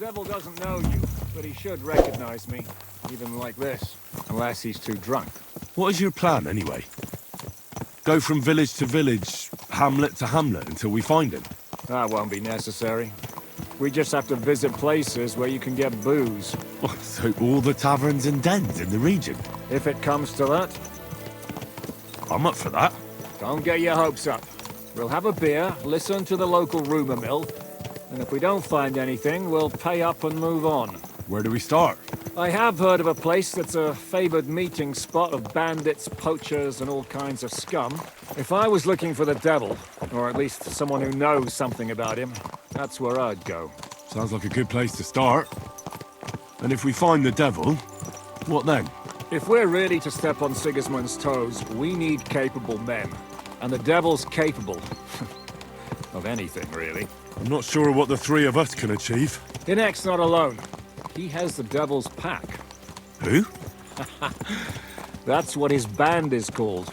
devil doesn't know you, but he should recognize me, even like this, unless he's too drunk. What is your plan, anyway? Go from village to village, hamlet to hamlet, until we find him? That won't be necessary. We just have to visit places where you can get booze. Oh, so all the taverns and dens in the region? If it comes to that. I'm up for that. Don't get your hopes up. We'll have a beer, listen to the local rumor mill, and if we don't find anything, we'll pay up and move on. Where do we start? I have heard of a place that's a favored meeting spot of bandits, poachers, and all kinds of scum. If I was looking for the devil, or at least someone who knows something about him, that's where I'd go. Sounds like a good place to start. And if we find the devil, what then? If we're really to step on Sigismund's toes, we need capable men. And the devil's capable. Of anything, really. I'm not sure what the three of us can achieve. Inek's not alone. He has the devil's pack. Who? That's what his band is called.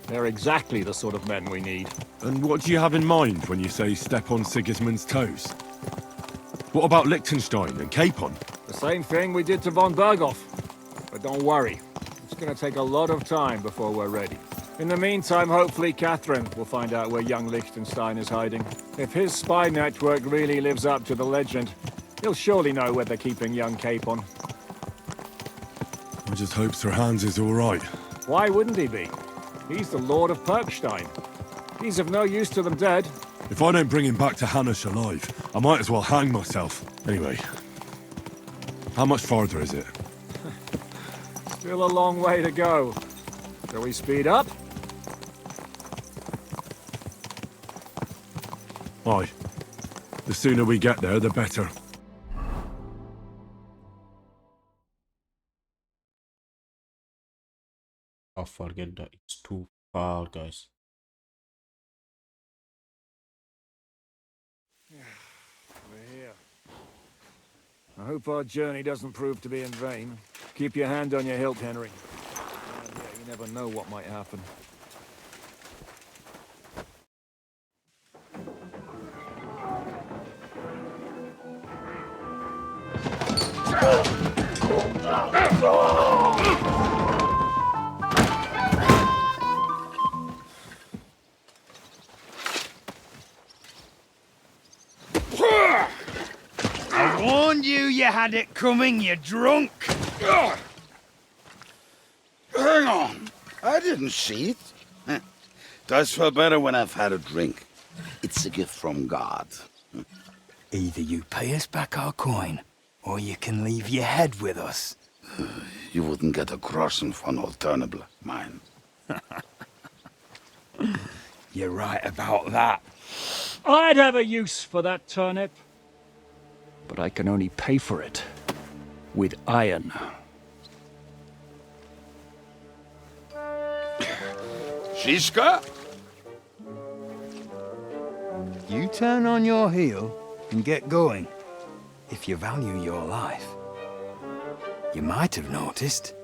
They're exactly the sort of men we need. And what do you have in mind when you say step on Sigismund's toes? What about Liechtenstein and Capon? The same thing we did to von Berghoff. But don't worry. It's gonna take a lot of time before we're ready. In the meantime, hopefully Catherine will find out where young Liechtenstein is hiding. If his spy network really lives up to the legend, he'll surely know where they're keeping young Capon. I just hope Sir Hans is all right. Why wouldn't he be? He's the Lord of Perkstein. He's of no use to them dead. If I don't bring him back to Hanush alive, I might as well hang myself. Anyway, how much farther is it? Still a long way to go. Shall we speed up? Aye. The sooner we get there, the better. Oh, forget that. It's too far, guys. We're here. I hope our journey doesn't prove to be in vain. Keep your hand on your hilt, Henry. Yeah, you never know what might happen. I warned you you had it coming, you drunk! Hang on. I didn't see it. Does feel better when I've had a drink. It's a gift from God. Either you pay us back our coin, or you can leave your head with us. You wouldn't get a groschen for an alternative, mine. You're right about that. I'd have a use for that turnip. But I can only pay for it with iron. Shiska? You turn on your heel and get going, if you value your life. You might have noticed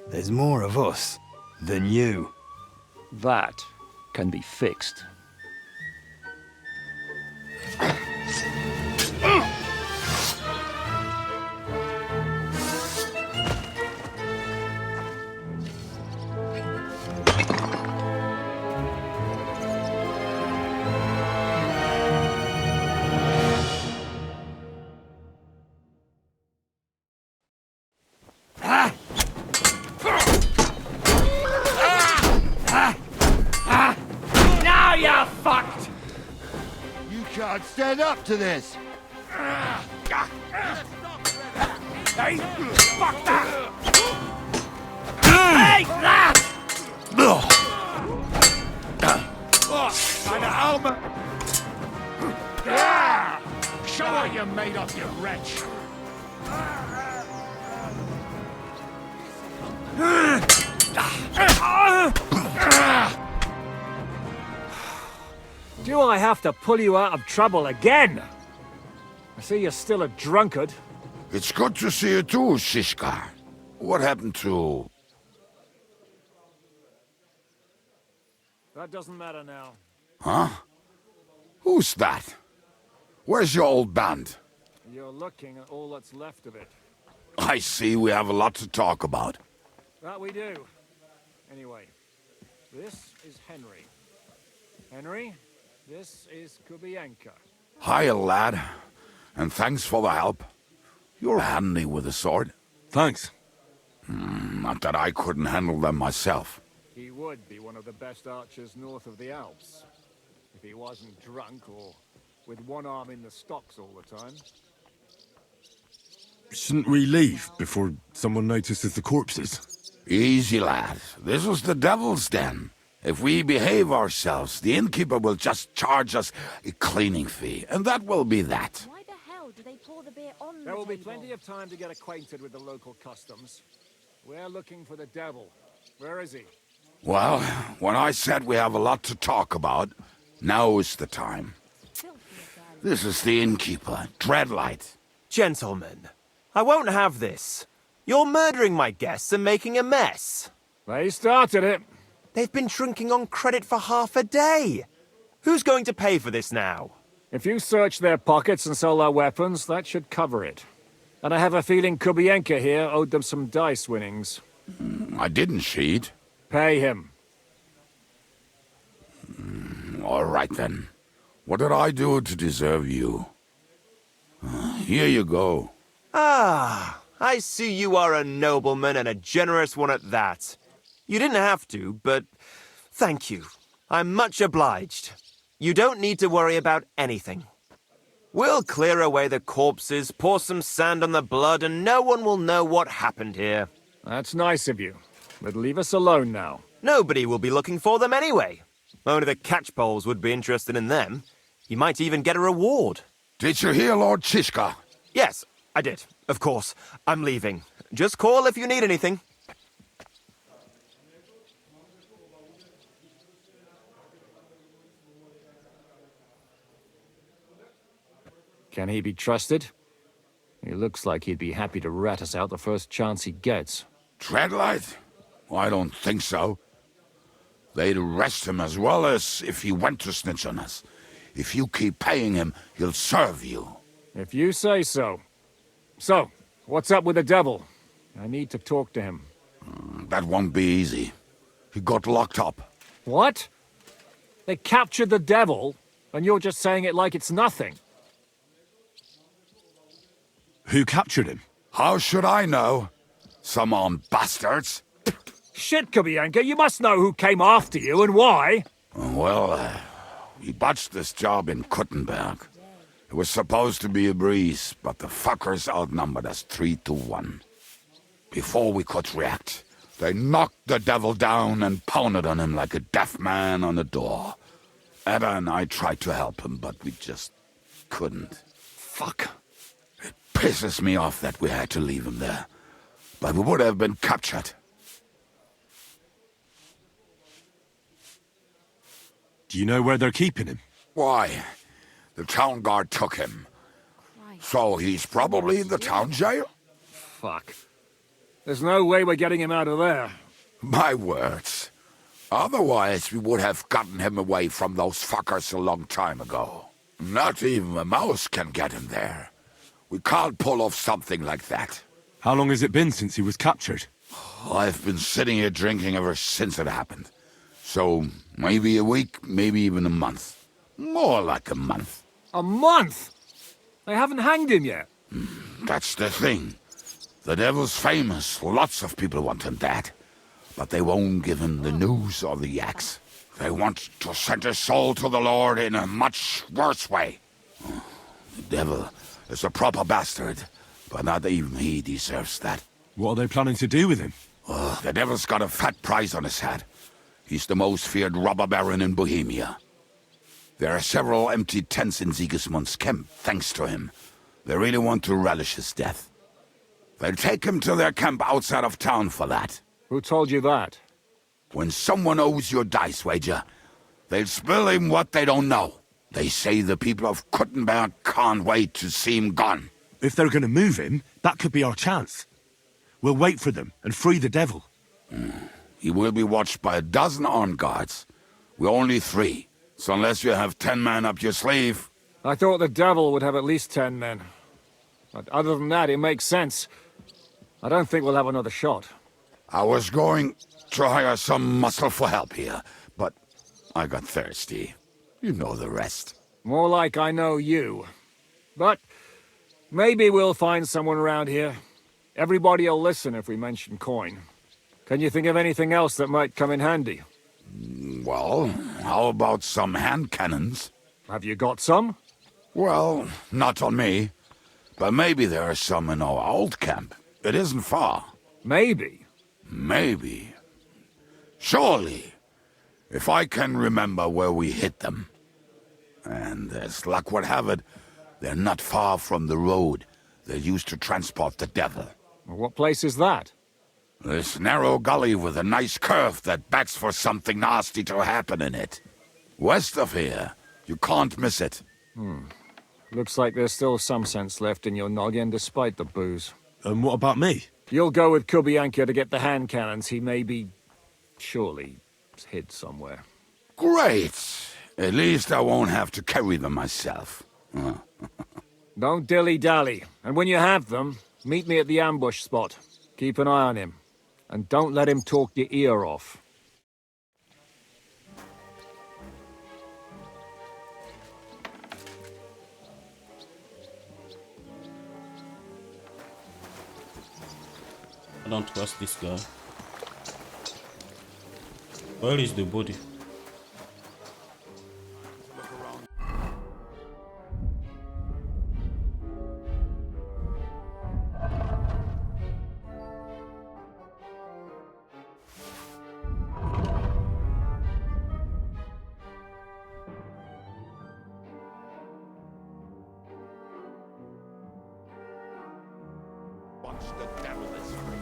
there's more of us than you. That can be fixed. Now you're fucked! You can't stand up to this. Hey, fuck that! Hey, that! Eine Arme! Show what you're made of, you wretch! Do I have to pull you out of trouble again? I see you're still a drunkard. It's good to see you too, Shishka. What happened to... That doesn't matter now. Huh? Who's that? Where's your old band? You're looking at all that's left of it. I see we have a lot to talk about. That we do. Anyway, this is Henry. Henry, this is Kubienka. Hiya, lad. And thanks for the help. You're handy with a sword. Thanks. Not that I couldn't handle them myself. He would be one of the best archers north of the Alps. If he wasn't drunk or with one arm in the stocks all the time. Shouldn't we leave before someone notices the corpses? Easy, lad. This was the devil's den. If we behave ourselves, the innkeeper will just charge us a cleaning fee, and that will be that. Why the hell do they pour the beer on the There will be table? plenty of time to get acquainted with the local customs. We're looking for the devil. Where is he? Well, when I said we have a lot to talk about, now is the time. This is the innkeeper, Dreadlight. Gentlemen, I won't have this. You're murdering my guests and making a mess. They started it. They've been drinking on credit for half a day. Who's going to pay for this now? If you search their pockets and sell their weapons, that should cover it. And I have a feeling Kubienka here owed them some dice winnings. I didn't cheat. Pay him. All right, then. What did I do to deserve you? Here you go. Ah, I see you are a nobleman and a generous one at that. You didn't have to, but thank you. I'm much obliged. You don't need to worry about anything. We'll clear away the corpses, pour some sand on the blood, and no one will know what happened here. That's nice of you. But leave us alone now. Nobody will be looking for them anyway. Only the catchpoles would be interested in them. You might even get a reward. Did you hear Lord Chishka? Yes, I did. Of course. I'm leaving. Just call if you need anything. Can he be trusted? He looks like he'd be happy to rat us out the first chance he gets. Dreadlight? I don't think so. They'd arrest him as well as if he went to snitch on us. If you keep paying him, he'll serve you. If you say so. So, what's up with the devil? I need to talk to him. That won't be easy. He got locked up. What? They captured the devil, and you're just saying it like it's nothing. Who captured him? How should I know? Some armed bastards. Shit, Kubienka, you must know who came after you and why. Well, we botched this job in Kuttenberg. It was supposed to be a breeze, but the fuckers outnumbered us 3-1. Before we could react, they knocked the devil down and pounded on him like a deaf man on a door. Ada and I tried to help him, but we just couldn't. Fuck. It pisses me off that we had to leave him there. But we would have been captured. Do you know where they're keeping him? Why? The town guard took him. So he's probably in the town jail? Fuck. There's no way we're getting him out of there. My words. Otherwise, we would have gotten him away from those fuckers a long time ago. Not even a mouse can get him there. We can't pull off something like that. How long has it been since he was captured? I've been sitting here drinking ever since it happened. So, maybe a week, maybe even a month. More like a month. A month? They haven't hanged him yet. That's the thing. The devil's famous. Lots of people want him dead. But they won't give him the news or the axe. They want to send his soul to the Lord in a much worse way. The devil is a proper bastard, but not even he deserves that. What are they planning to do with him? The devil's got a fat price on his head. He's the most feared robber baron in Bohemia. There are several empty tents in Sigismund's camp, thanks to him. They really want to relish his death. They'll take him to their camp outside of town for that. Who told you that? When someone owes you a dice wager, they'll spill him what they don't know. They say the people of Kuttenberg can't wait to see him gone. If they're going to move him, that could be our chance. We'll wait for them and free the devil. He will be watched by a dozen armed guards. We're only 3, so unless you have 10 men up your sleeve... I thought the devil would have at least 10 men. But other than that, it makes sense. I don't think we'll have another shot. I was going to hire some muscle for help here, but I got thirsty. You know the rest. More like I know you. But maybe we'll find someone around here. Everybody'll listen if we mention coin. Can you think of anything else that might come in handy? Well, how about some hand cannons? Have you got some? Well, not on me. But maybe there are some in our old camp. It isn't far. Maybe. Maybe. Surely. If I can remember where we hid them. And as luck would have it, they're not far from the road they used to transport the devil. What place is that? This narrow gully with a nice curve that begs for something nasty to happen in it. West of here. You can't miss it. Looks like there's still some sense left in your noggin despite the booze. And what about me? You'll go with Kubianka to get the hand cannons he may be... surely hid somewhere. Great. At least I won't have to carry them myself. Don't dilly-dally. And when you have them, meet me at the ambush spot. Keep an eye on him. And don't let him talk your ear off. I don't trust this guy. Where is the body? Once the devil is free.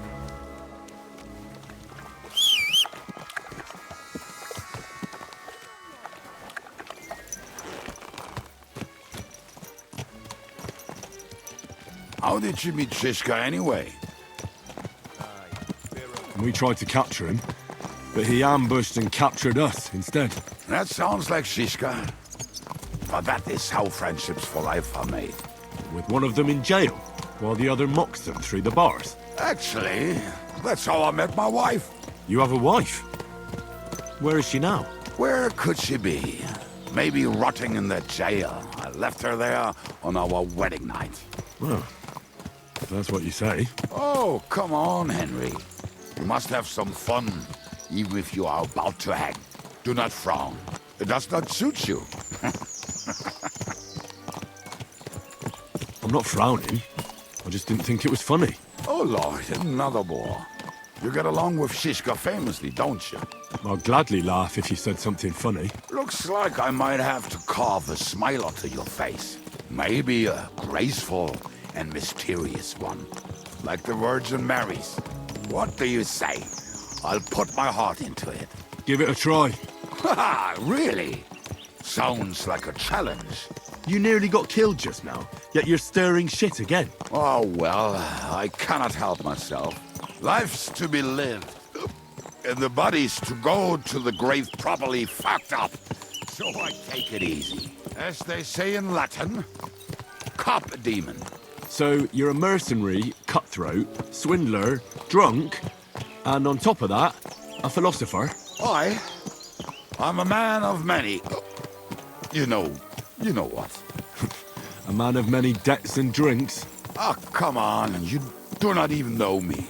How did you meet Shishka anyway? We tried to capture him, but he ambushed and captured us instead. That sounds like Shishka. But that is how friendships for life are made. With one of them in jail, while the other mocks them through the bars. Actually, that's how I met my wife. You have a wife? Where is she now? Where could she be? Maybe rotting in the jail. I left her there on our wedding night. Well, if that's what you say. Oh, come on, Henry. You must have some fun, even if you are about to hang. Do not frown. It does not suit you. I'm not frowning. I just didn't think it was funny. Oh, Lord, another bore. You get along with Shishka famously, don't you? I'd gladly laugh if you said something funny. Looks like I might have to carve a smile onto your face. Maybe a graceful and mysterious one. Like the Virgin Mary's. What do you say? I'll put my heart into it. Give it a try. Haha, really? Sounds like a challenge. You nearly got killed just now, yet you're stirring shit again. Oh, well, I cannot help myself. Life's to be lived. And the body's to go to the grave properly fucked up. So I take it easy. As they say in Latin, cop a demon. So you're a mercenary, cutthroat, swindler, drunk, and on top of that, a philosopher. I'm a man of many... You know what. A man of many debts and drinks. Ah, come on, you do not even know me.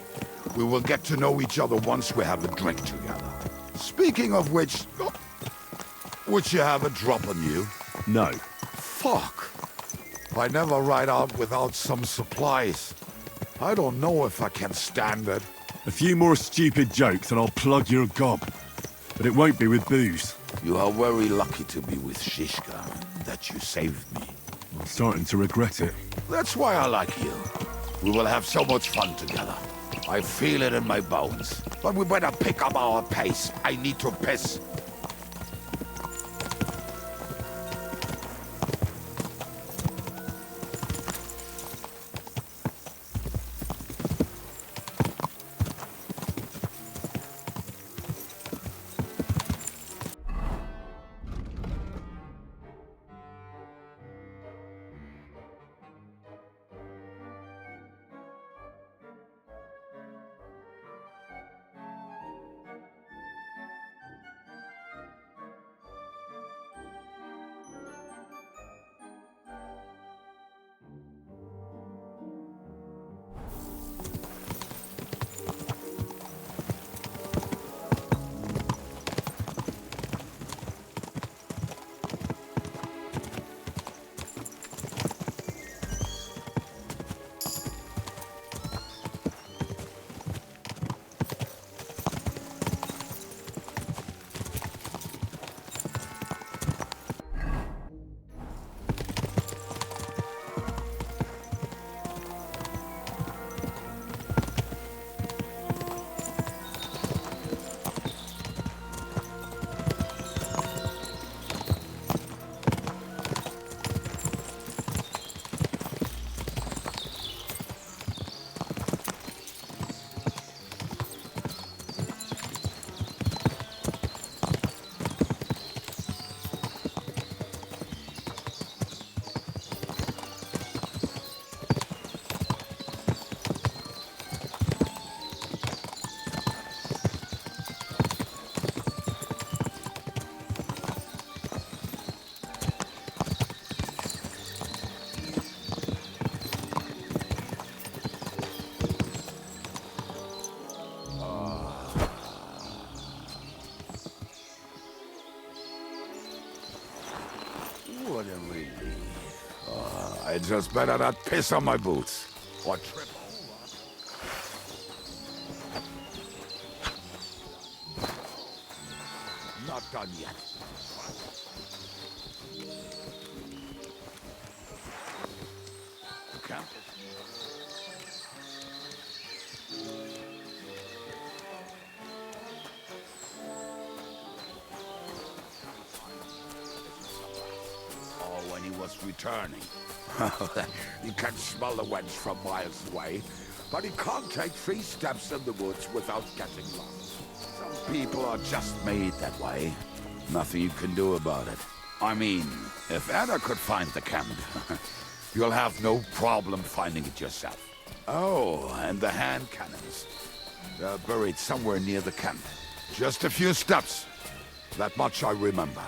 We will get to know each other once we have a drink together. Speaking of which, would you have a drop on you? No. Fuck. I never ride out without some supplies. I don't know if I can stand it. A few more stupid jokes and I'll plug your gob. But it won't be with booze. You are very lucky to be with Shishka, that you saved me. I'm starting to regret it. That's why I like you. We will have so much fun together. I feel it in my bones. But we better pick up our pace. I need to piss. what a relief. I just better not piss on my boots. Or trip over. Not done yet. Camp. When he was returning. You can smell the wench from miles away, but he can't take 3 steps in the woods without getting lost. Some people are just made that way. Nothing you can do about it. I mean, if Anna could find the camp, you'll have no problem finding it yourself. Oh, and the hand cannons. They're buried somewhere near the camp. Just a few steps. That much I remember.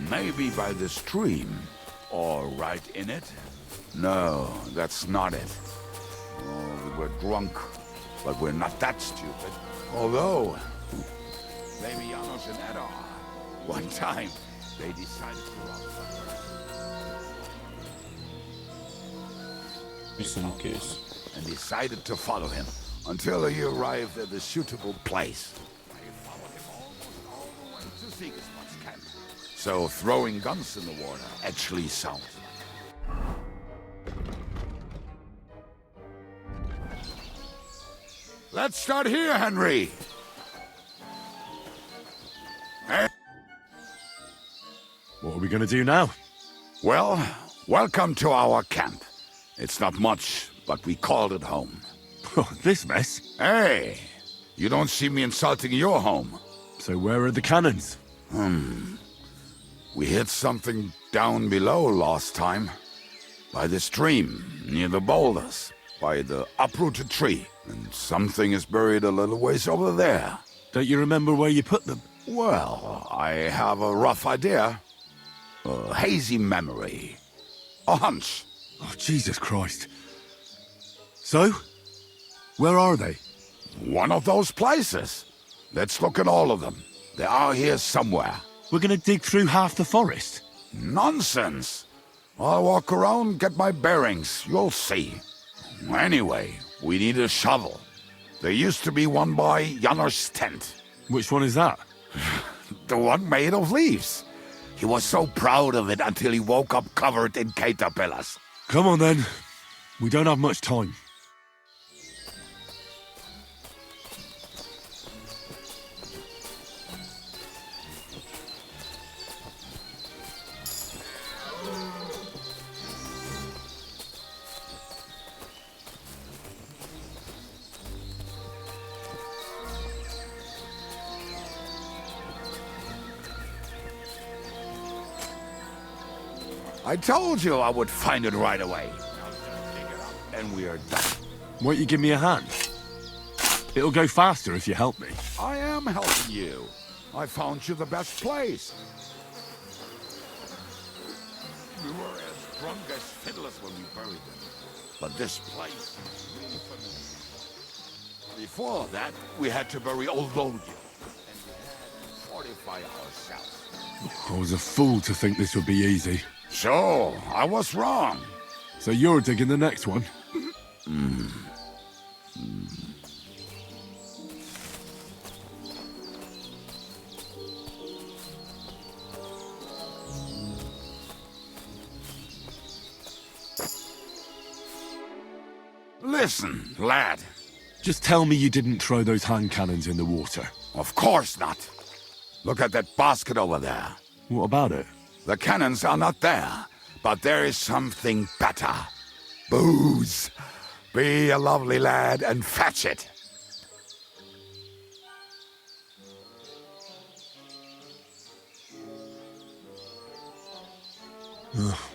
Maybe by the stream. Or right in it? No, that's not it. Oh, we were drunk, but we're not that stupid. Although, maybe Janos and Ed are. One time, they decided to rob Missing case. and decided to follow him until he arrived at a suitable place. They followed him almost all the way to Sigismund's camp. So throwing guns in the water actually sounds like. Let's start here, Henry. Eh? What are we going to do now? Well, welcome to our camp. It's not much, but we called it home. This mess? Hey, you don't see me insulting your home. So where are the cannons? We hit something down below last time. By the stream, near the boulders, by the uprooted tree. And something is buried a little ways over there. Don't you remember where you put them? Well, I have a rough idea. A hazy memory. A hunch. Oh, Jesus Christ. So? Where are they? One of those places. Let's look at all of them. They are here somewhere. We're going to dig through half the forest. Nonsense. I'll walk around, get my bearings. You'll see. Anyway, we need a shovel. There used to be one by Janner's tent. Which one is that? The one made of leaves. He was so proud of it until he woke up covered in caterpillars. Come on then. We don't have much time. I told you I would find it right away. Now just dig it up and we are done. Won't you give me a hand? It'll go faster if you help me. I am helping you. I found you the best place. We were as drunk as fiddlers when we buried them. But this place is really familiar. Before that, we had to bury old Logia. And we had to fortify ourselves. I was a fool to think this would be easy. So, I was wrong. So you're digging the next one? Listen, lad. Just tell me you didn't throw those hand cannons in the water. Of course not. Look at that basket over there. What about it? The cannons are not there, but there is something better. Booze. Be a lovely lad and fetch it.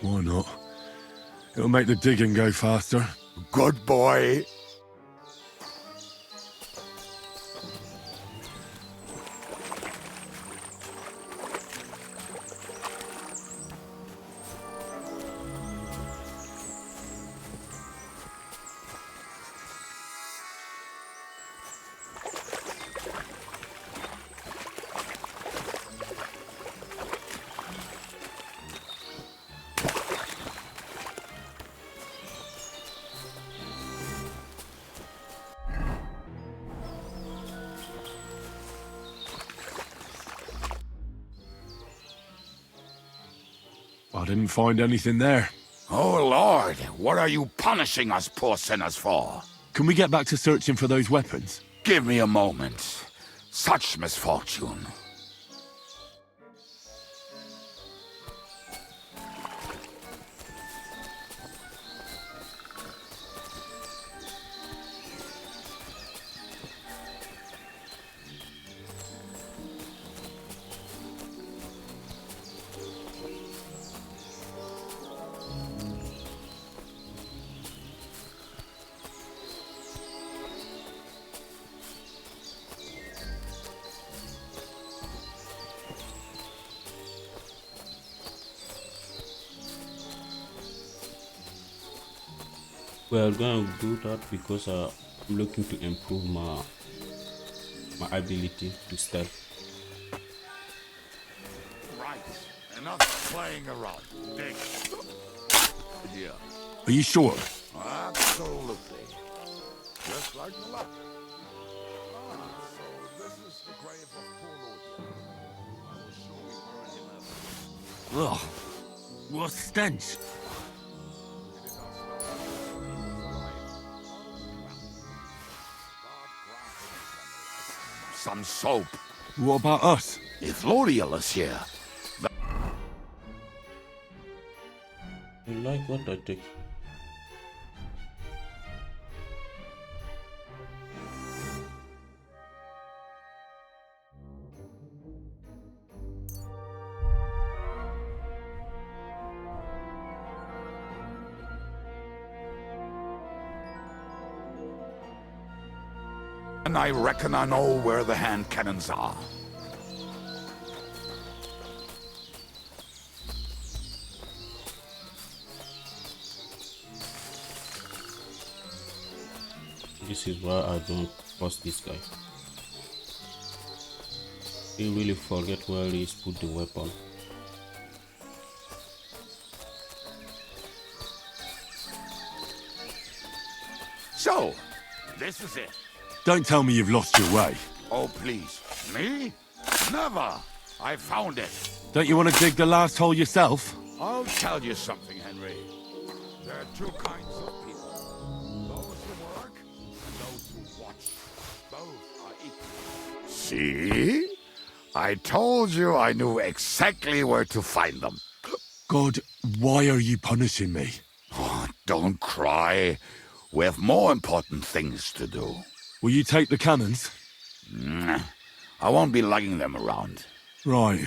Why not? It'll make the digging go faster. Good boy. didn't find anything there. Oh, Lord, what are you punishing us poor sinners for? Can we get back to searching for those weapons? Give me a moment. Such misfortune. We are going to do that because I'm looking to improve my ability to stealth. Right. Enough playing around. Dig. Here. Are you sure? Absolutely. Just like the last. So this is the grave of poor Lord. I was sure we buried him Ugh. What stench. some soap. What about us? If L'Oreal is here, You like what I take? and I reckon I know where the hand cannons are. This is why I don't trust this guy. He really forget where he's put the weapon. So, this is it. Don't tell me you've lost your way. Oh, please. Me? Never. I found it. Don't you want to dig the last hole yourself? I'll tell you something, Henry. There are two kinds of people. Those who work and those who watch. Both are equal. See? I told you I knew exactly where to find them. God, why are you punishing me? Oh, don't cry. We have more important things to do. Will you take the cannons? I won't be lugging them around. Right.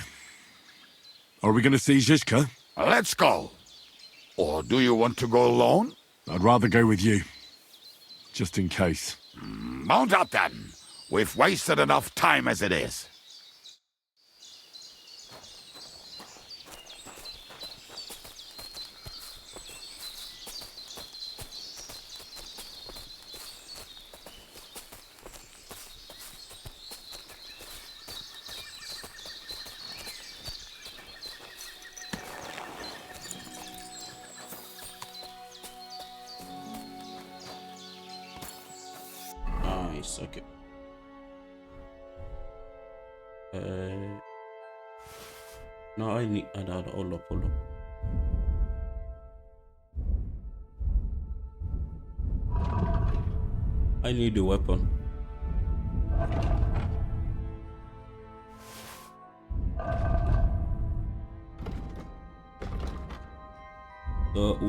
Are we going to see Zizka? Let's go. Or do you want to go alone? I'd rather go with you. Just in case. Mount up then. We've wasted enough time as it is. Nice, okay. Now I need another hold up. I need a weapon. So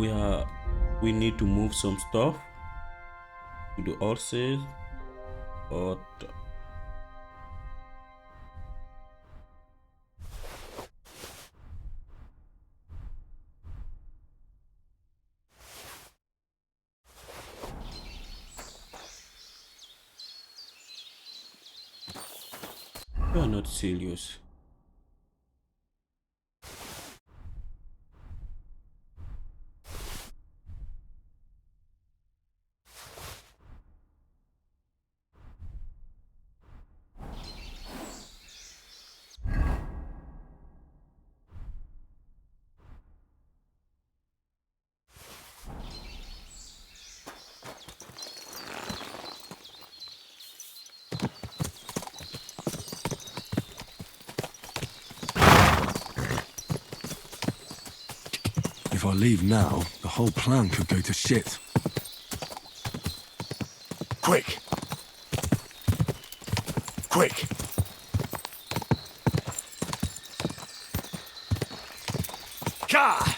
we need to move some stuff to the horses, but you are not serious. If I leave now, the whole plan could go to shit. Quick! Quick! Ka!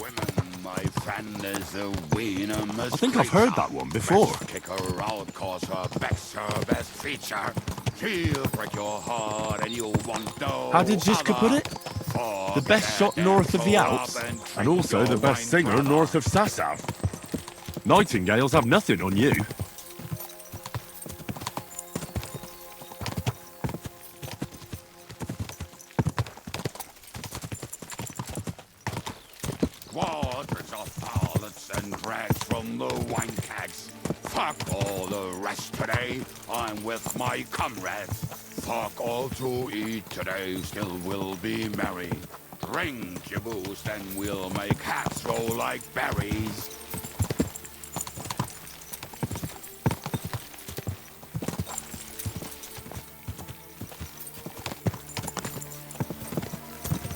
Women, my friend, is a I I think I've heard that one before. Kick her out, cause her back's her best feature. She'll break your heart and you won't know. How did Ziska put it? The best shot north of the Alps, and also the best singer north of Sassav. Nightingales have nothing on you. Quadrants of harlots and drags from the wine kegs. Fuck all the rest today, I'm with my comrades. Fuck all to eat today, still we'll be merry. Drink your booze, then we'll make hats roll like berries.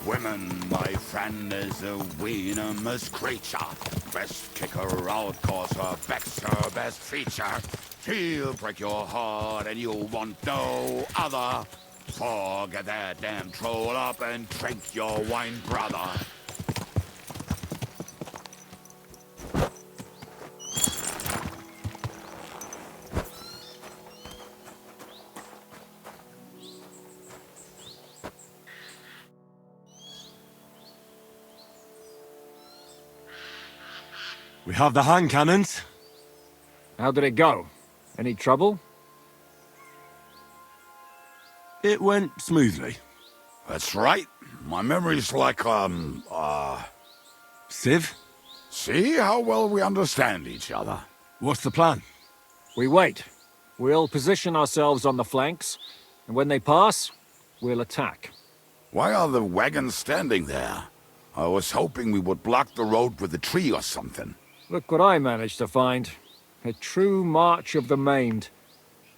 Women, my friend, is a venomous creature. Best kick her out, cause her back's her best feature. She'll break your heart and you want no other. Forget that damn troll up and drink your wine, brother. We have the hand cannons. How did it go? Any trouble? It went smoothly. That's right. My memory's like, Civ, see how well we understand each other. what's the plan? We wait. We'll position ourselves on the flanks, and when they pass, we'll attack. Why are the wagons standing there? I was hoping we would block the road with a tree or something. Look what I managed to find. A true march of the maimed.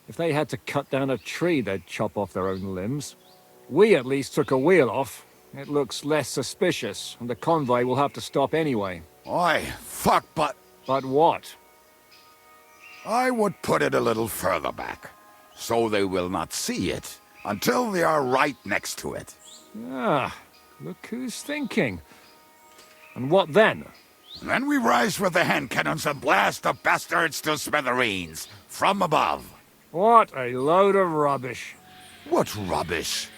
If they had to cut down a tree, they'd chop off their own limbs. We at least took a wheel off. It looks less suspicious, and the convoy will have to stop anyway. Oi, fuck, but But what? I would put it a little further back, so they will not see it until they are right next to it. Ah, look who's thinking. And what then? Then we rise with the hand cannons and blast the bastards to smithereens, from above. What a load of rubbish. What rubbish!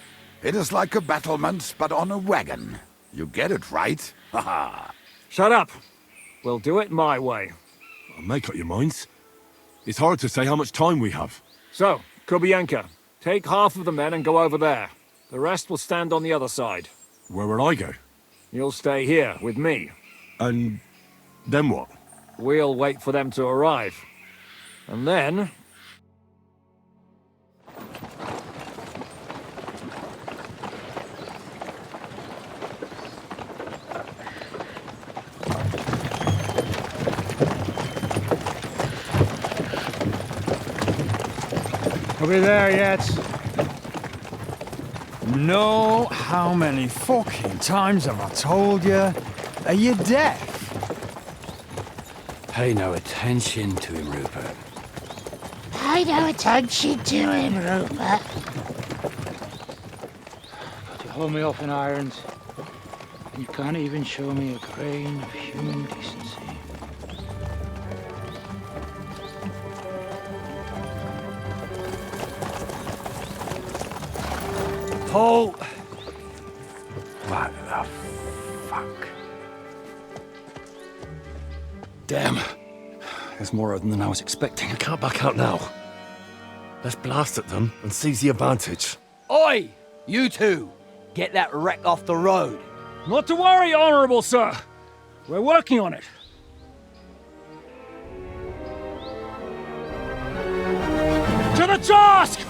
It is like a battlement, but on a wagon. You get it right? Haha. Shut up. We'll do it my way. Make up your minds. It's hard to say how much time we have. So, Kubienka, take half of the men and go over there. The rest will stand on the other side. Where will I go? You'll stay here with me. And then what? We'll wait for them to arrive. And then... Are we there yet? No, how many fucking times have I told you? Are you deaf? Pay no attention to him, Rupert. Pay no attention to him, Rupert. You hold me up in irons, and you can't even show me a grain of human decency. Halt! What the fuck? Damn. There's more of them than I was expecting. I can't back out now. Let's blast at them and seize the advantage. Oi! You two! Get that wreck off the road. Not to worry, Honorable Sir. We're working on it. To the task!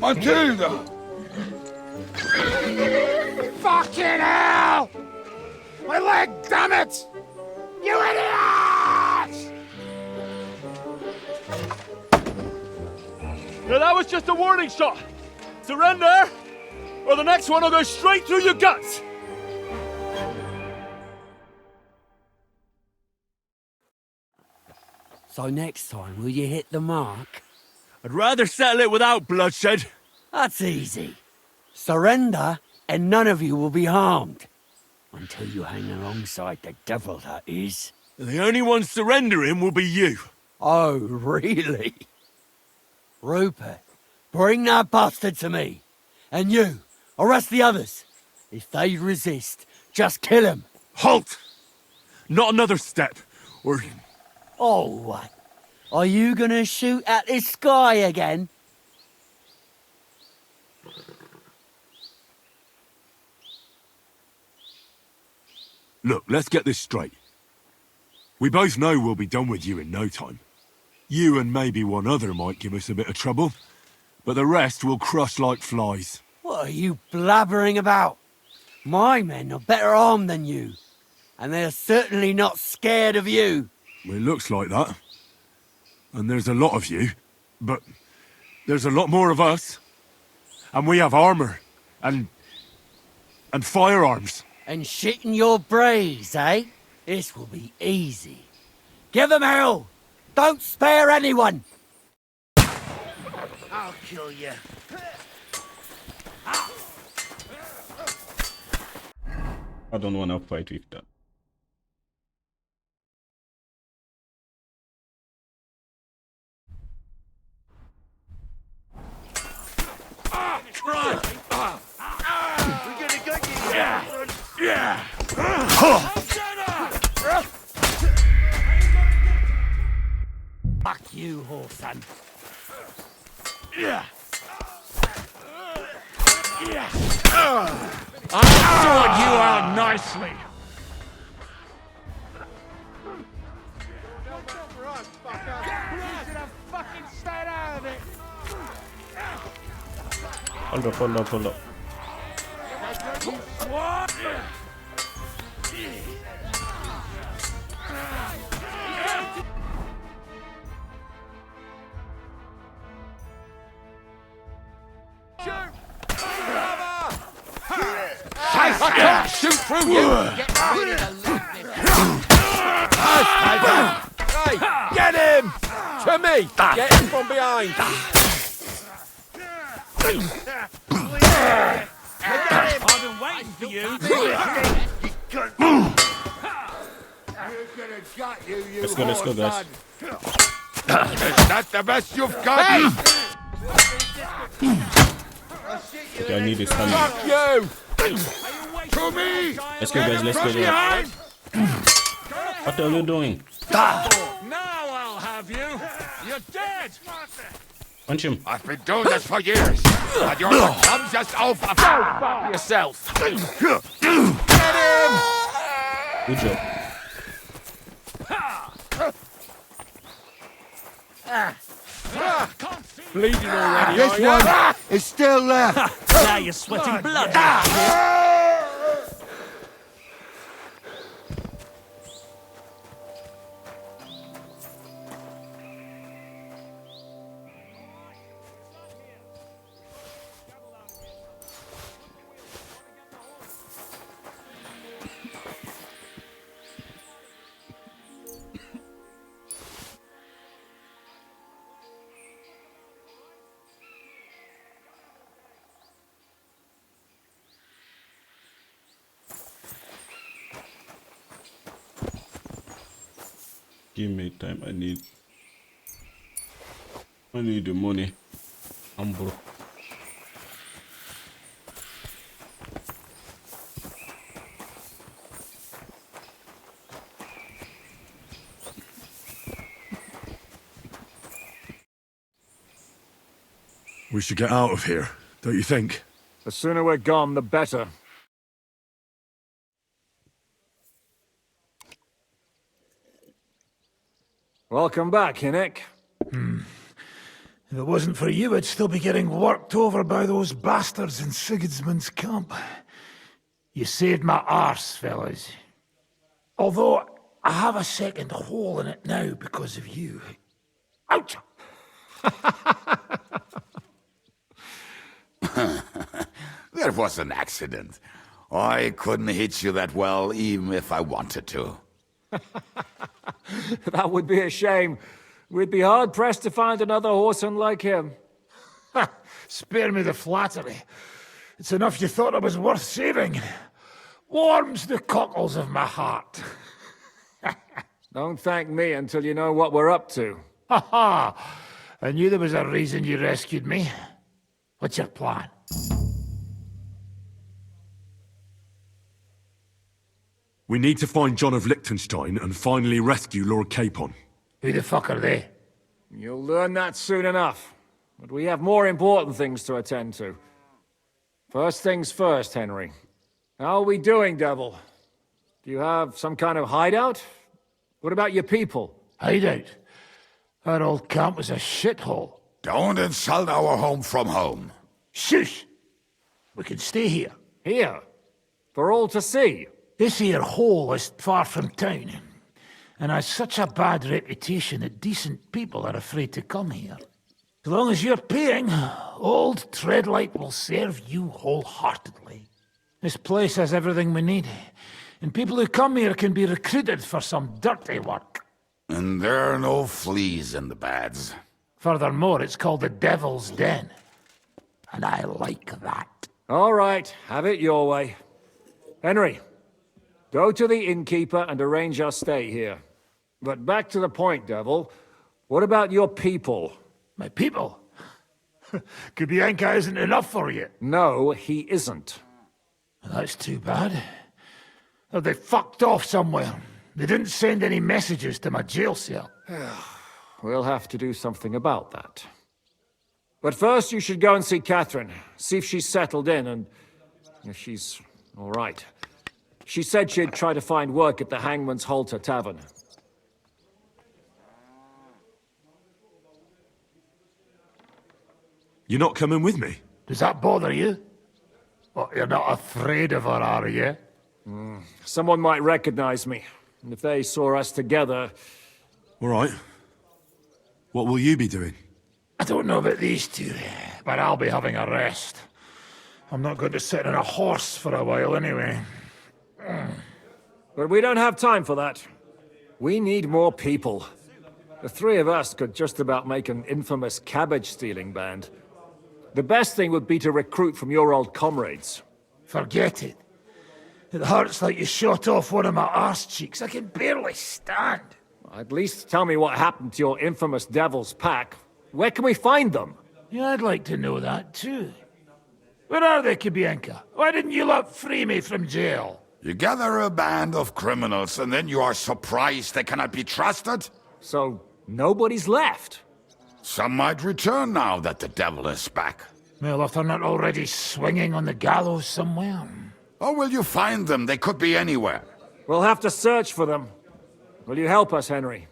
Matilda! Fucking hell! My leg, damn it! You idiots! Now that was just a warning shot. Surrender, or the next one will go straight through your guts. So next time, will you hit the mark? I'd rather settle it without bloodshed. That's easy. Surrender, and none of you will be harmed. Until you hang alongside the devil, that is. The only one surrendering will be you. Oh, really? Rupert, bring that bastard to me. And you, arrest the others. If they resist, just kill them. Halt! Not another step, or... Oh, what? Are you gonna shoot at the sky again? Look, let's get this straight. We both know we'll be done with you in no time. You and maybe one other might give us a bit of trouble, but the rest will crush like flies. What are you blabbering about? My men are better armed than you, and they're certainly not scared of you. Well, it looks like that. And there's a lot of you, but there's a lot more of us. And we have armor, and firearms. And shitting your brains, eh? This will be easy. Give them hell! Don't spare anyone! I'll kill you. I don't wanna fight with that. Fuck you, whoreson. I'll sort you out nicely. Hold up. I can't shoot through you! Hey, get him! To me! Get him from behind! I've been waiting for you. Let's go, guys. Is that the best you've got? Okay, I need his stamina. Fuck you! To me! Let's go, guys, let's go. Behind! What are you doing? Now I'll have you. You're dead. Punch him. I've been doing this for years, and you're the clumsiest oaf of... Fuck yourself! Get him! Good job. Bleeding already, This one is still left. Now you're sweating blood. Give me time. I need the money. I'm broke. We should get out of here, don't you think? The sooner we're gone, the better. Welcome back, Hinnick. If it wasn't for you, I'd still be getting worked over by those bastards in Sigismund's camp. You saved my arse, fellas. Although, I have a second hole in it now because of you. Ouch! There was an accident. I couldn't hit you that well, even if I wanted to. That would be a shame. We'd be hard-pressed to find another horseman like him. Spare me the flattery. It's enough you thought I was worth saving. Warms the cockles of my heart. Don't thank me until you know what we're up to. Ha ha! I knew there was a reason you rescued me. What's your plan? We need to find John of Liechtenstein and finally rescue Lord Capon. Who the fuck are they? You'll learn that soon enough. But we have more important things to attend to. First things first, Henry. How are we doing, Devil? Do you have some kind of hideout? What about your people? Hideout? Our old camp was a shithole. Don't insult our home from home. Shush! We can stay here. Here? For all to see? This here hole is far from town, and has such a bad reputation that decent people are afraid to come here. As long as you're paying, old Treadlight will serve you wholeheartedly. This place has everything we need, and people who come here can be recruited for some dirty work. And there are no fleas in the beds. Furthermore, it's called the Devil's Den, and I like that. All right, have it your way. Henry, go to the innkeeper and arrange our stay here. But back to the point, Devil. What about your people? My people? Kubienka isn't enough for you. No, he isn't. That's too bad. Oh, they fucked off somewhere. They didn't send any messages to my jail cell. We'll have to do something about that. But first you should go and see Catherine. See if she's settled in and if she's all right. She said she'd try to find work at the Hangman's Halter Tavern. You're not coming with me? Does that bother you? What, you're not afraid of her, are you? Someone might recognize me. And if they saw us together... All right. What will you be doing? I don't know about these two, but I'll be having a rest. I'm not going to sit on a horse for a while anyway. But we don't have time for that. We need more people. The three of us could just about make an infamous cabbage-stealing band. The best thing would be to recruit from your old comrades. Forget it. It hurts like you shot off one of my arse cheeks. I can barely stand. At least tell me what happened to your infamous Devil's Pack. Where can we find them? Yeah, I'd like to know that too. Where are they, Kubienka? Why didn't you lot free me from jail? You gather a band of criminals and then you are surprised they cannot be trusted? So, nobody's left? Some might return now that the devil is back. Well, if they're not already swinging on the gallows somewhere. How will you find them? They could be anywhere. We'll have to search for them. Will you help us, Henry?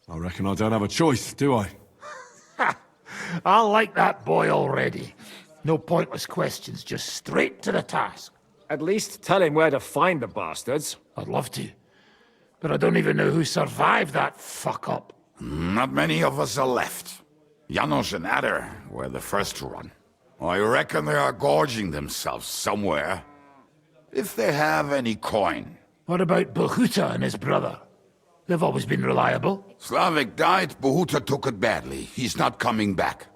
I reckon I don't have a choice, do I? I like that boy already. No pointless questions, just straight to the task. At least tell him where to find the bastards. I'd love to. But I don't even know who survived that fuck-up. Not many of us are left. Janos and Adder were the first to run. I reckon they are gorging themselves somewhere. If they have any coin. What about Bohuta and his brother? They've always been reliable. Slavik died, Bohuta took it badly. He's not coming back.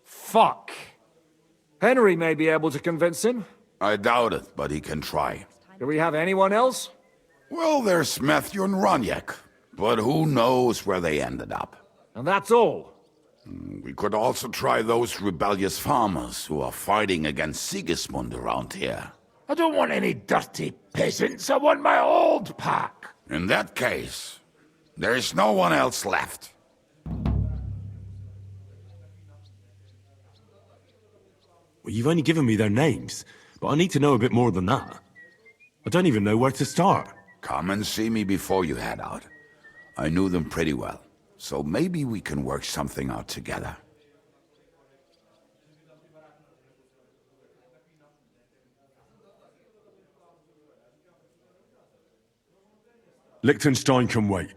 Fuck. Henry may be able to convince him. I doubt it, but he can try. Do we have anyone else? Well, there's Matthew and Roniak, but who knows where they ended up. And that's all? We could also try those rebellious farmers who are fighting against Sigismund around here. I don't want any dirty peasants. I want my old pack. In that case, there is no one else left. Well, you've only given me their names, but I need to know a bit more than that. I don't even know where to start. Come and see me before you head out. I knew them pretty well, so maybe we can work something out together. Liechtenstein can wait.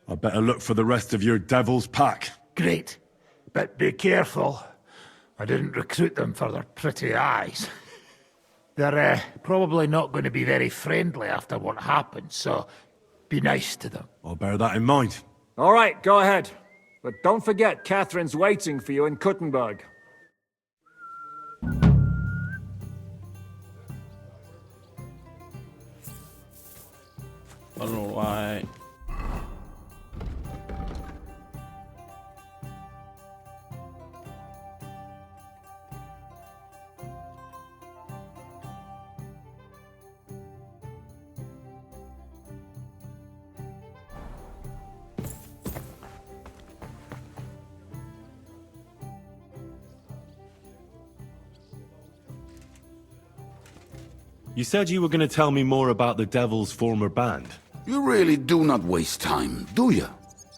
I better look for the rest of your devil's pack. Great. But be careful. I didn't recruit them for their pretty eyes. They're probably not going to be very friendly after what happened, so be nice to them. I'll bear that in mind. All right, go ahead. But don't forget, Catherine's waiting for you in Kuttenberg. Alright. You said you were going to tell me more about the Devil's former band. You really do not waste time, do you?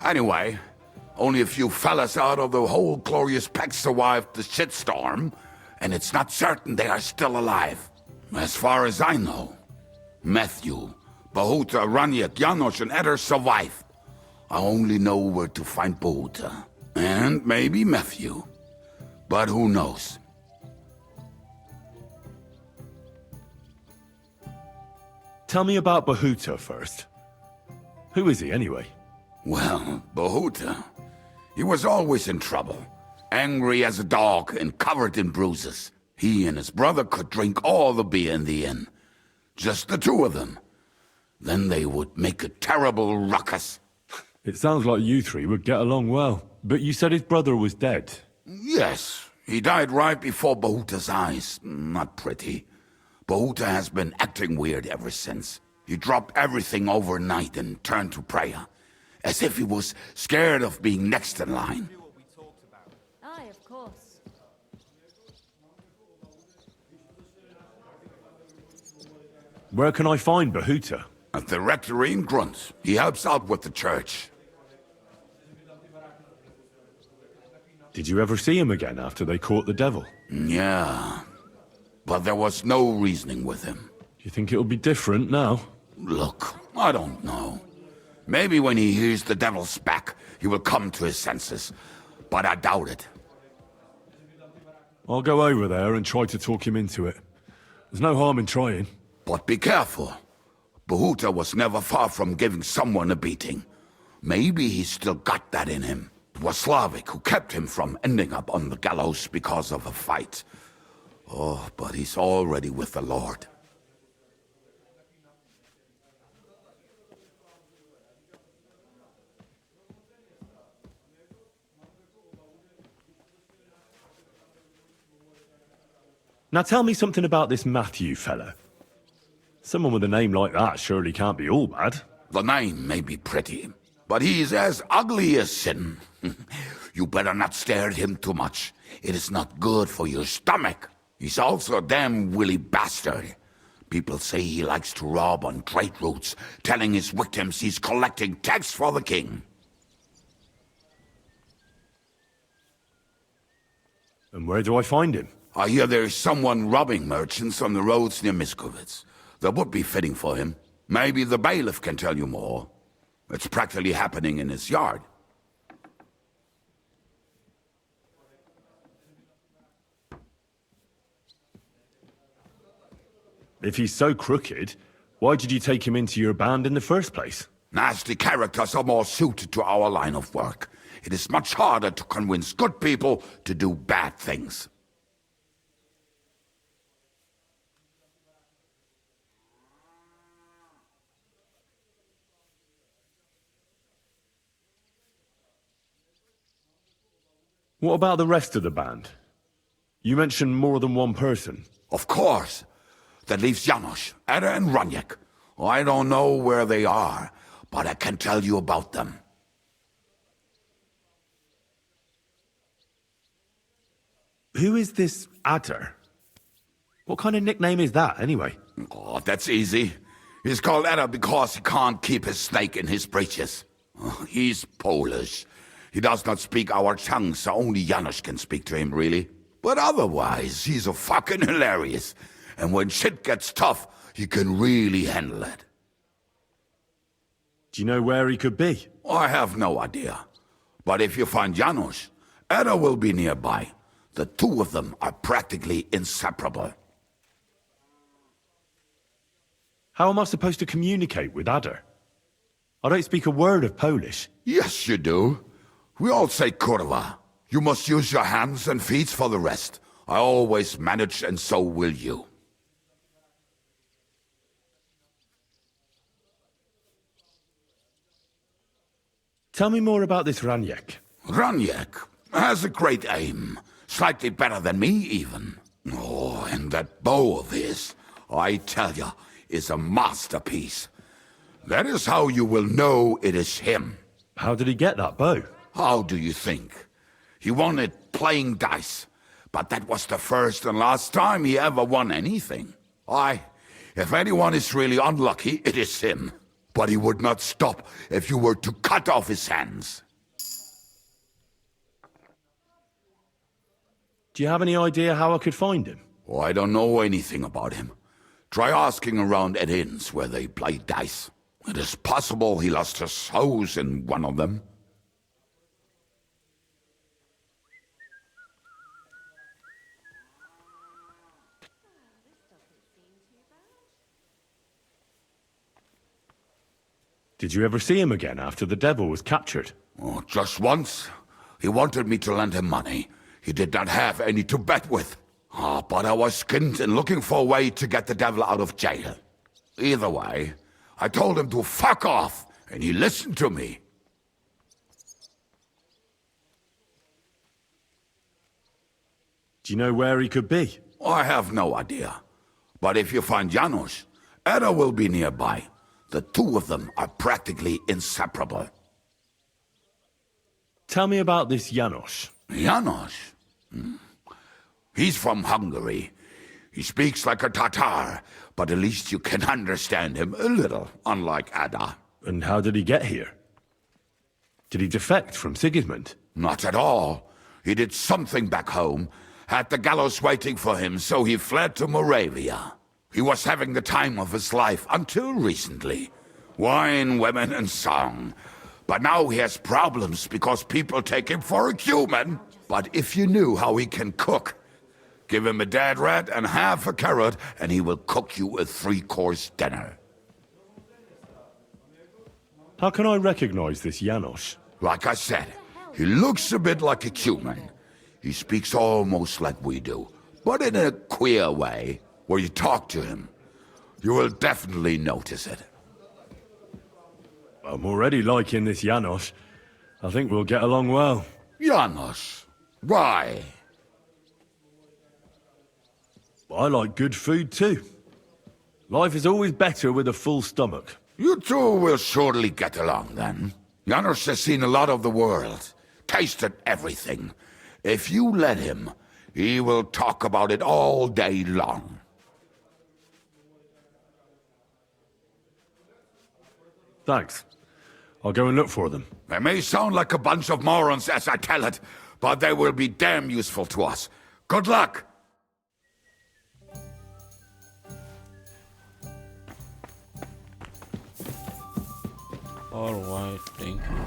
Anyway, only a few fellas out of the whole glorious pack survived the shitstorm, and it's not certain they are still alive. As far as I know, Matthew, Bahuta, Raniak, Janosch, and Eder survived. I only know where to find Bahuta. And maybe Matthew. But who knows? Tell me about Bahuta first. Who is he, anyway? Well, Bahuta, he was always in trouble. Angry as a dog and covered in bruises. He and his brother could drink all the beer in the inn. Just the two of them. Then they would make a terrible ruckus. It sounds like you three would get along well. But you said his brother was dead. Yes, he died right before Bahuta's eyes. Not pretty. Bahuta has been acting weird ever since. He dropped everything overnight and turned to prayer. As if he was scared of being next in line. Aye, of course. Where can I find Bahuta? At the rectory in Grunt. He helps out with the church. Did you ever see him again after they caught the devil? Yeah. But there was no reasoning with him. Do you think it'll be different now? Look, I don't know. Maybe when he hears the devil's back, he will come to his senses. But I doubt it. I'll go over there and try to talk him into it. There's no harm in trying. But be careful. Bahuta was never far from giving someone a beating. Maybe he's still got that in him. It was Slavic who kept him from ending up on the gallows because of a fight. Oh, but he's already with the Lord. Now tell me something about this Matthew fella. Someone with a name like that surely can't be all bad. The name may be pretty, but he's as ugly as sin. You better not stare at him too much. It is not good for your stomach. He's also a damn willy bastard. People say he likes to rob on trade routes, telling his victims he's collecting tax for the king. And where do I find him? I hear there's someone robbing merchants on the roads near Miskovitz. That would be fitting for him. Maybe the bailiff can tell you more. It's practically happening in his yard. If he's so crooked, why did you take him into your band in the first place? Nasty characters are more suited to our line of work. It is much harder to convince good people to do bad things. What about the rest of the band? You mentioned more than one person. Of course. That leaves Janosch, Eder and Raniak. I don't know where they are, but I can tell you about them. Who is this Adder? What kind of nickname is that, anyway? Oh, that's easy. He's called Edda because he can't keep his snake in his breeches. He's Polish. He does not speak our tongue, so only Janusz can speak to him, really. But otherwise, he's a fucking hilarious. And when shit gets tough, he can really handle it. Do you know where he could be? I have no idea. But if you find Janusz, Edda will be nearby. The two of them are practically inseparable. How am I supposed to communicate with Ada? I don't speak a word of Polish. Yes, you do. We all say kurwa. You must use your hands and feet for the rest. I always manage, and so will you. Tell me more about this Raniek. Raniek has a great aim. Slightly better than me, even. Oh, and that bow of his, I tell ya, is a masterpiece. That is how you will know it is him. How did he get that bow? How do you think? He won it playing dice. But that was the first and last time he ever won anything. If anyone is really unlucky, it is him. But he would not stop if you were to cut off his hands. Do you have any idea how I could find him? Oh, I don't know anything about him. Try asking around at inns where they play dice. It is possible he lost his hose in one of them. Did you ever see him again after the devil was captured? Oh, just once. He wanted me to lend him money. He did not have any to bet with. But I was skinned and looking for a way to get the devil out of jail. Either way, I told him to fuck off, and he listened to me. Do you know where he could be? I have no idea. But if you find Janusz, Edda will be nearby. The two of them are practically inseparable. Tell me about this Janusz. Janusz? He's from Hungary. He speaks like a Tatar, but at least you can understand him a little, unlike Ada. And how did he get here? Did he defect from Sigismund? Not at all. He did something back home, had the gallows waiting for him, so he fled to Moravia. He was having the time of his life until recently. Wine, women, and song. But now he has problems because people take him for a human. But if you knew how he can cook, give him a dead rat and half a carrot, and he will cook you a 3-course dinner. How can I recognize this Janusz? Like I said, he looks a bit like a human. He speaks almost like we do, but in a queer way. Where you talk to him, you will definitely notice it. I'm already liking this Janusz. I think we'll get along well. Janusz? Why? I like good food too. Life is always better with a full stomach. You two will surely get along then. Janusz has seen a lot of the world, tasted everything. If you let him, he will talk about it all day long. Thanks. I'll go and look for them. They may sound like a bunch of morons as I tell it, but they will be damn useful to us. Good luck! Alright, thank you.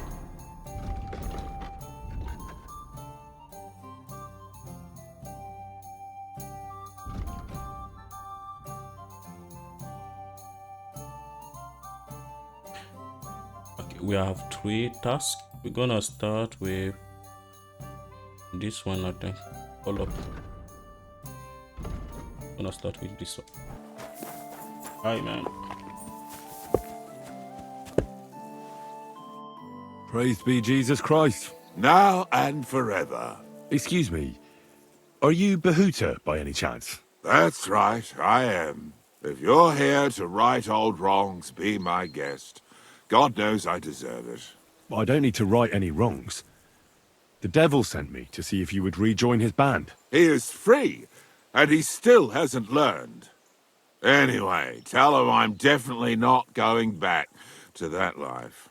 We have 3 tasks. We're gonna start with this one, I think. Hold up. Gonna start with this one. Hi, man. Praised be Jesus Christ. Now and forever. Excuse me. Are you Behuta by any chance? That's right, I am. If you're here to right old wrongs, be my guest. God knows I deserve it. I don't need to right any wrongs. The devil sent me to see if you would rejoin his band. He is free, and he still hasn't learned. Anyway, tell him I'm definitely not going back to that life.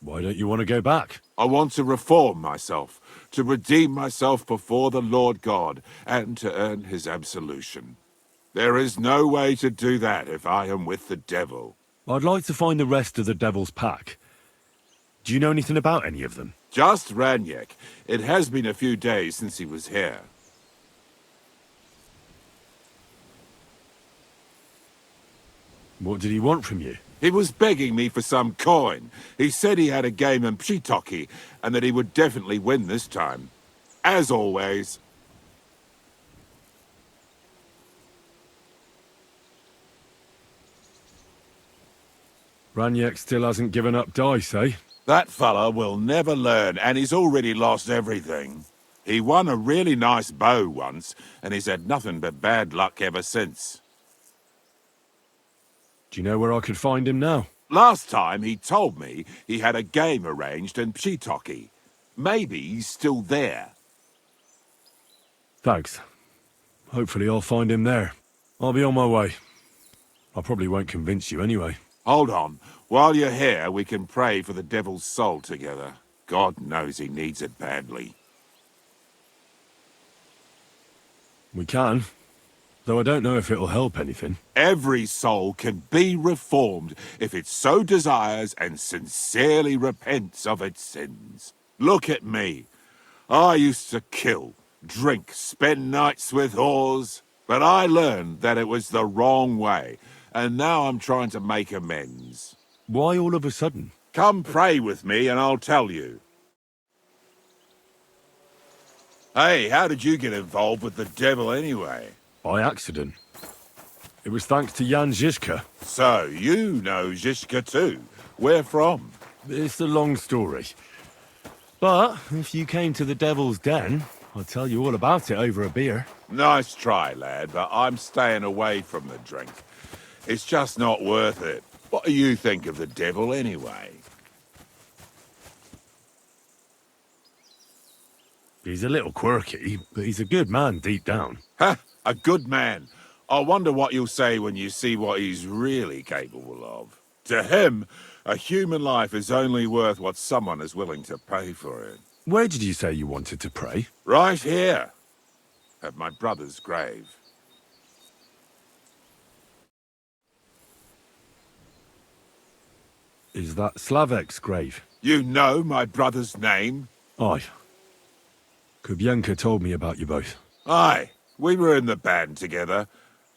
Why don't you want to go back? I want to reform myself, to redeem myself before the Lord God, and to earn his absolution. There is no way to do that if I am with the devil. I'd like to find the rest of the Devil's Pack. Do you know anything about any of them? Just Ranyek. It has been a few days since he was here. What did he want from you? He was begging me for some coin. He said he had a game in Pshitoki, and that he would definitely win this time. As always. Ranyek still hasn't given up dice, eh? That fella will never learn, and he's already lost everything. He won a really nice bow once, and he's had nothing but bad luck ever since. Do you know where I could find him now? Last time he told me he had a game arranged in Pshitoki. Maybe he's still there. Thanks. Hopefully I'll find him there. I'll be on my way. I probably won't convince you anyway. Hold on. While you're here, we can pray for the devil's soul together. God knows he needs it badly. We can. Though I don't know if it'll help anything. Every soul can be reformed if it so desires and sincerely repents of its sins. Look at me. I used to kill, drink, spend nights with whores, but I learned that it was the wrong way, and now I'm trying to make amends. Why all of a sudden? Come pray with me and I'll tell you. Hey, how did you get involved with the devil anyway? By accident. It was thanks to Jan Žižka. So, you know Žižka too. Where from? It's a long story. But if you came to the Devil's Den, I'll tell you all about it over a beer. Nice try, lad, but I'm staying away from the drink. It's just not worth it. What do you think of the devil anyway? He's a little quirky, but he's a good man deep down. Ha! A good man. I wonder what you'll say when you see what he's really capable of. To him, a human life is only worth what someone is willing to pay for it. Where did you say you wanted to pray? Right here. At my brother's grave. Is that Slavek's grave? You know my brother's name? Aye. Kubienka told me about you both. Aye. We were in the band together,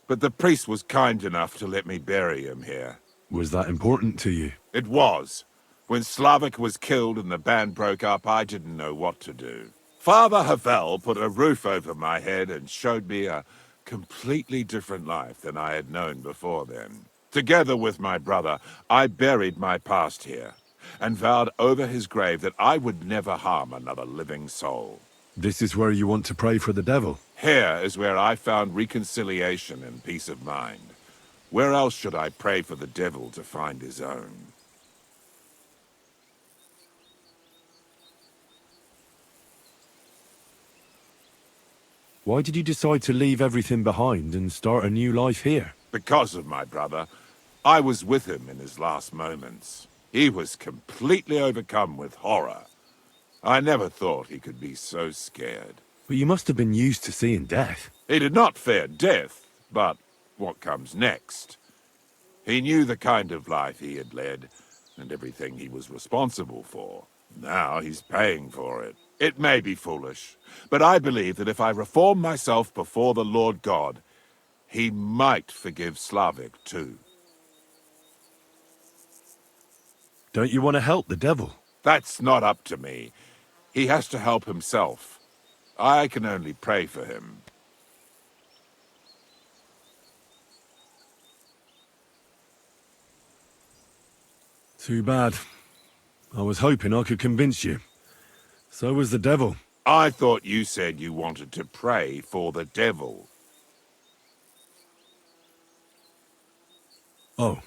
but the priest was kind enough to let me bury him here. Was that important to you? It was. When Slavik was killed and the band broke up, I didn't know what to do. Father Havel put a roof over my head and showed me a completely different life than I had known before then. Together with my brother, I buried my past here, and vowed over his grave that I would never harm another living soul. This is where you want to pray for the devil? Here is where I found reconciliation and peace of mind. Where else should I pray for the devil to find his own? Why did you decide to leave everything behind and start a new life here? Because of my brother. I was with him in his last moments. He was completely overcome with horror. I never thought he could be so scared. But you must have been used to seeing death. He did not fear death, but what comes next. He knew the kind of life he had led, and everything he was responsible for. Now he's paying for it. It may be foolish, but I believe that if I reform myself before the Lord God, he might forgive Slavik too. Don't you want to help the devil? That's not up to me. He has to help himself. I can only pray for him. Too bad. I was hoping I could convince you. So was the devil. I thought you said you wanted to pray for the devil. Oh.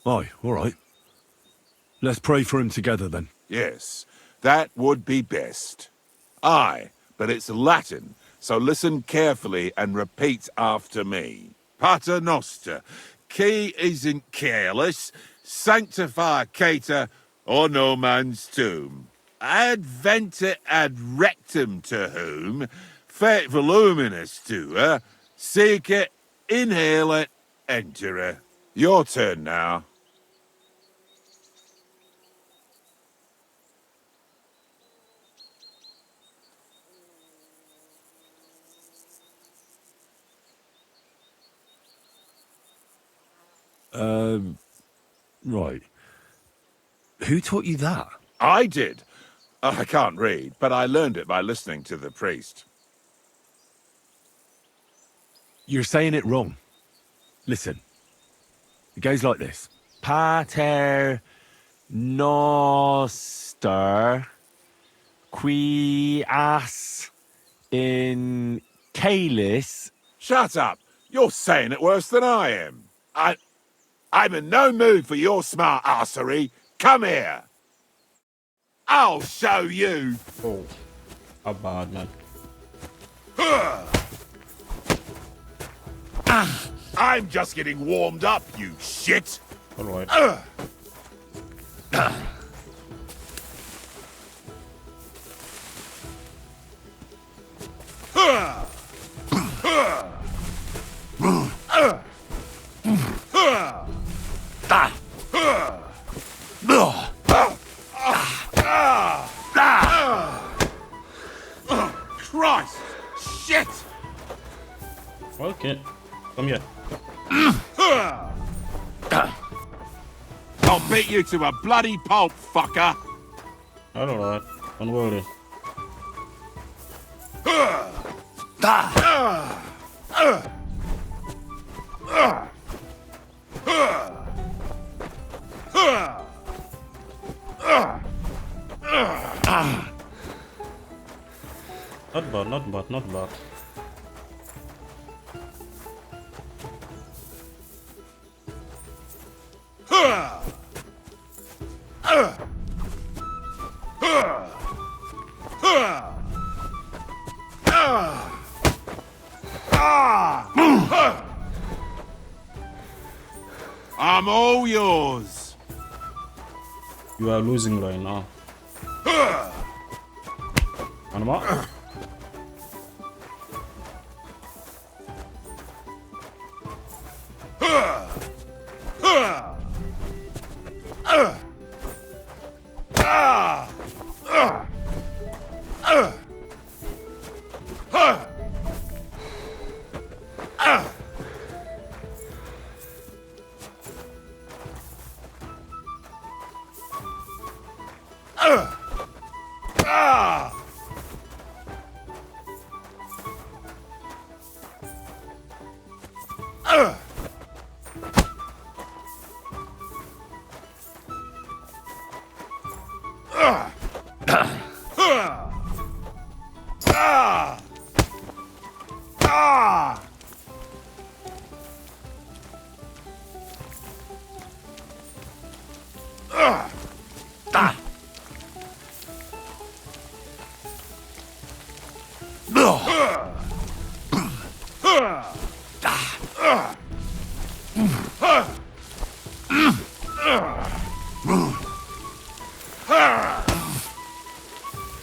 Aye, all right. Let's pray for him together then. Yes, that would be best. I, but it's Latin, so listen carefully and repeat after me. Pater noster, qui isn't careless, sanctify cater, or no man's tomb. Adventure ad rectum to whom, fet voluminous to her, seek it, inhale it, enter her. Your turn now. Right. Who taught you that? I did. I can't read, but I learned it by listening to the priest. You're saying it wrong. Listen. It goes like this. Pater noster quias in calis. Shut up! You're saying it worse than I am. I'm in no mood for your smart arsery. Come here. I'll show you. Oh, how bad, man. I'm just getting warmed up, you shit. All right. Christ! Shit! Okay, come here. I'll beat you to a bloody pulp, fucker! All right, don't worry. Not bad, not bad, not bad. I'm all yours. You are losing right now. One more.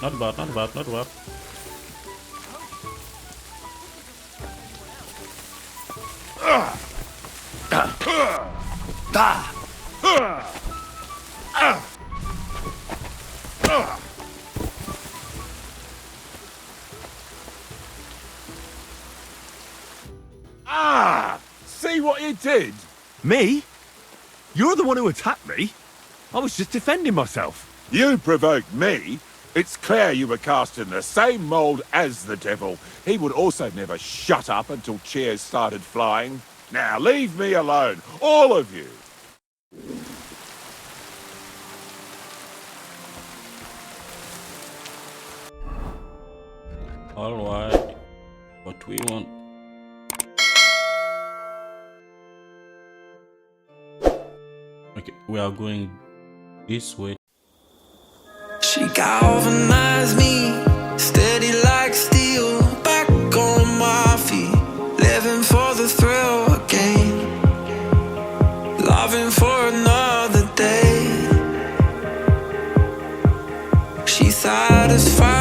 Not bad, not bad, not bad. See what you did? Me? You're the one who attacked me. I was just defending myself. You provoked me. It's clear you were cast in the same mould as the devil. He would also never shut up until cheers started flying. Now leave me alone, all of you. Alright, what we want. Okay, we are going this way. She galvanized me, steady like starving for another day. She satisfied